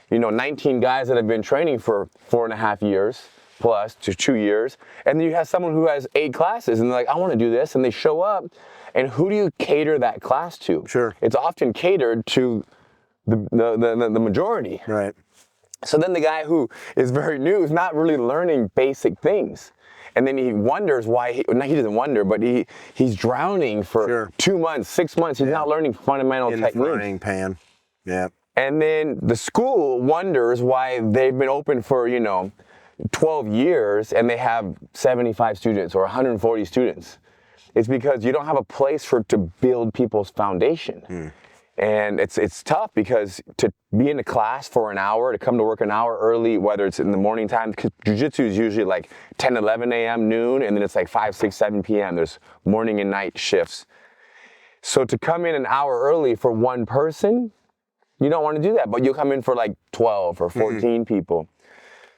19 guys that have been training for 4.5 years plus to 2 years. And then you have someone who has 8 classes and they're like, I want to do this. And they show up. And who do you cater that class to? Sure. It's often catered to the majority. Right. So then the guy who is very new is not really learning basic things. And then he wonders why, he doesn't wonder, but he's drowning for 2 months, 6 months. He's not learning fundamental techniques. In the frying pan. Yeah. And then the school wonders why they've been open for, 12 years and they have 75 students or 140 students. It's because you don't have a place to build people's foundation. And it's tough because to be in a class for an hour, to come to work an hour early, whether it's in the morning time, because jiu-jitsu is usually like 10, 11 a.m., noon, and then it's like 5, 6, 7 p.m. There's morning and night shifts. So to come in an hour early for one person, you don't want to do that, but you'll come in for like 12 or 14 people.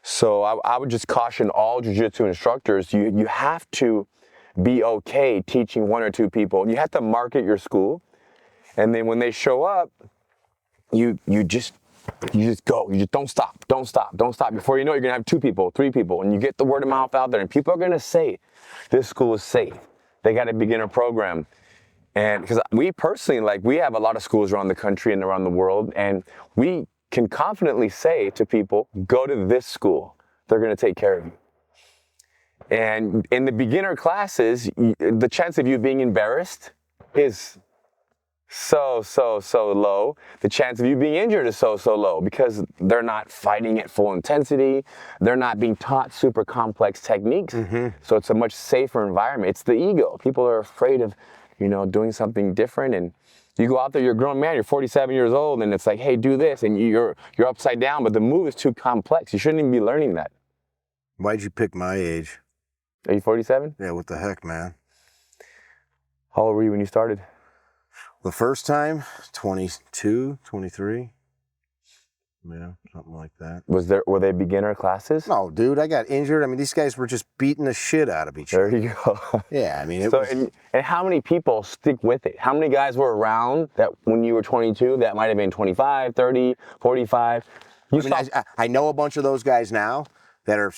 So I would just caution all jiu-jitsu instructors, you have to be okay teaching 1 or 2 people. You have to market your school. And then when they show up, you just go. You just don't stop. Before you know it, you're going to have 2 people, 3 people. And you get the word of mouth out there. And people are going to say, this school is safe. They got a beginner program. And because we personally, we have a lot of schools around the country and around the world, and we can confidently say to people, go to this school. They're going to take care of you. And in the beginner classes, the chance of you being embarrassed is so low. The chance of you being injured is so low because they're not fighting at full intensity. They're not being taught super complex techniques. So it's a much safer environment. It's the ego. People are afraid of doing something different, and you go out there, you're a grown man, you're 47 years old, and it's like, hey, do this, and you're upside down, but the move is too complex. You shouldn't even be learning that. Why'd you pick my age? Are you 47? Yeah, what the heck, man? How old were you when you started? The first time, 22, 23. Yeah, something like that. Were they beginner classes? No, dude, I got injured. I mean, these guys were just beating the shit out of each other. There you go. Yeah, I mean, it so, was... And how many people stick with it? How many guys were around that when you were 22 that might have been 25, 30, 45? I know a bunch of those guys now that are,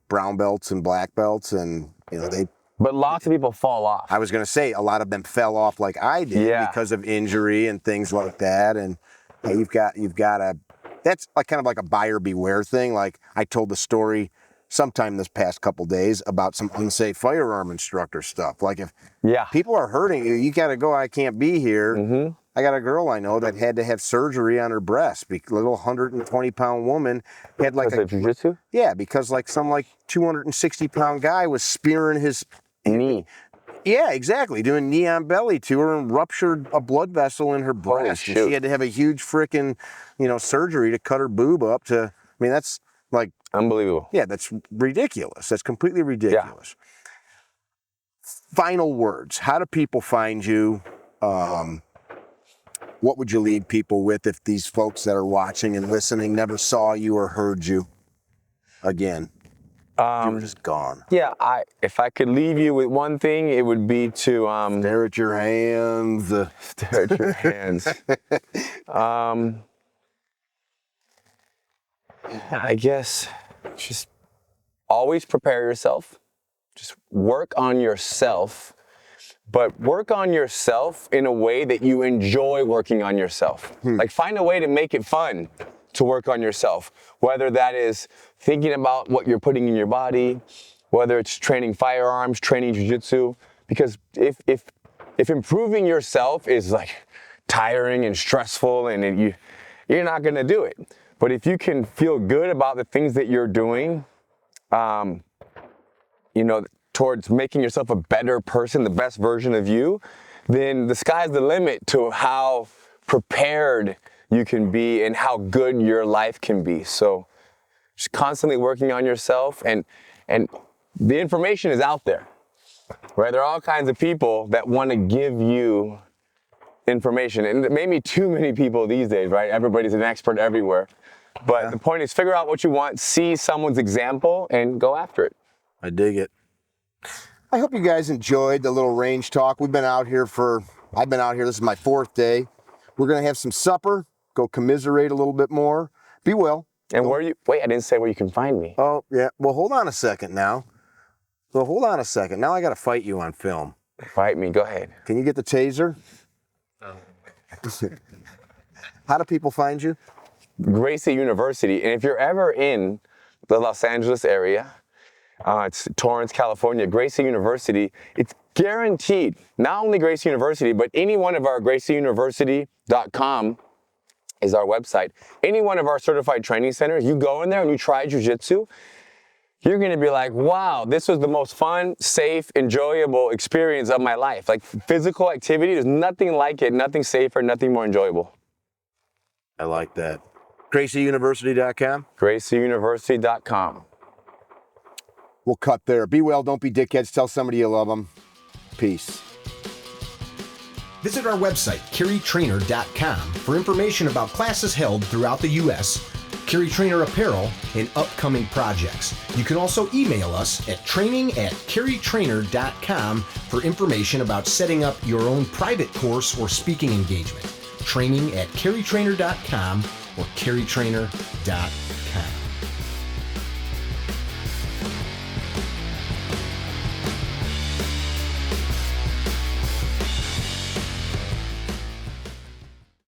brown belts and black belts, and, they... But lots of people fall off. I was going to say, a lot of them fell off like I did because of injury and things like that, and... You've got a, that's kind of like a buyer beware thing. Like I told the story sometime this past couple days about some unsafe firearm instructor stuff. Like if people are hurting you, you got to go, I can't be here. I got a girl I know that had to have surgery on her breast. A little 120-pound woman had like jiu-jitsu? Yeah, because some 260-pound guy was spearing his knee. Yeah, exactly. Doing knee on belly to her and ruptured a blood vessel in her breast. And she had to have a huge freaking, surgery to cut her boob up to, that's like... Unbelievable. Yeah, that's ridiculous. That's completely ridiculous. Yeah. Final words. How do people find you? What would you leave people with if these folks that are watching and listening never saw you or heard you again? You were just gone. Yeah, if I could leave you with one thing, it would be to... stare at your hands. Stare at your hands. I guess just always prepare yourself. Just work on yourself. but work on yourself in a way that you enjoy working on yourself. Like find a way to make it fun to work on yourself, whether that is thinking about what you're putting in your body, whether it's training firearms, training jiu-jitsu, because if improving yourself is like tiring and stressful and you're not gonna do it. But if you can feel good about the things that you're doing, towards making yourself a better person, the best version of you, then the sky's the limit to how prepared you can be and how good your life can be. So just constantly working on yourself, and the information is out there, right? There are all kinds of people that want to give you information, and maybe too many people these days, right? Everybody's an expert everywhere. But the point is, figure out what you want, see someone's example, and go after it. I dig it. I hope you guys enjoyed the little range talk. I've been out here, this is my 4th day. We're gonna have some supper, go commiserate a little bit more. Be well. And wait, I didn't say where you can find me. Oh, yeah, well, hold on a second now. Now I gotta fight you on film. Fight me, go ahead. Can you get the taser? How do people find you? Gracie University, and if you're ever in the Los Angeles area, it's Torrance, California, Gracie University, it's guaranteed, not only Gracie University, but any one of our GracieUniversity.com is our website. Any one of our certified training centers, you go in there and you try jiu-jitsu, you're gonna be like, wow, this was the most fun, safe, enjoyable experience of my life. Like physical activity, there's nothing like it, nothing safer, nothing more enjoyable. I like that. GracieUniversity.com? GracieUniversity.com. We'll cut there. Be well, don't be dickheads. Tell somebody you love them. Peace. Visit our website, CarryTrainer.com, for information about classes held throughout the U.S., CarryTrainer apparel, and upcoming projects. You can also email us at training@CarryTrainer.com for information about setting up your own private course or speaking engagement. Training@CarryTrainer.com or CarryTrainer.com.